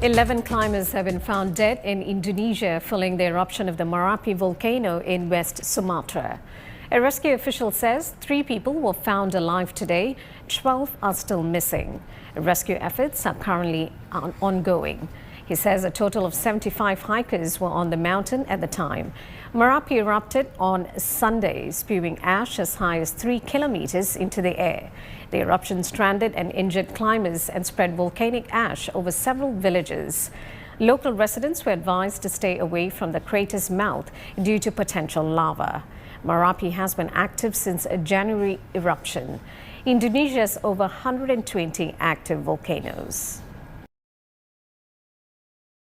11 climbers have been found dead in Indonesia following the eruption of the Marapi volcano in West Sumatra. A rescue official says 3 people were found alive today, 12 are still missing. Rescue efforts are currently ongoing. He says a total of 75 hikers were on the mountain at the time. Marapi erupted on Sunday, spewing ash as high as 3 kilometers into the air. The eruption stranded and injured climbers and spread volcanic ash over several villages. Local residents were advised to stay away from the crater's mouth due to potential lava. Marapi has been active since a January eruption. Indonesia has over 120 active volcanoes.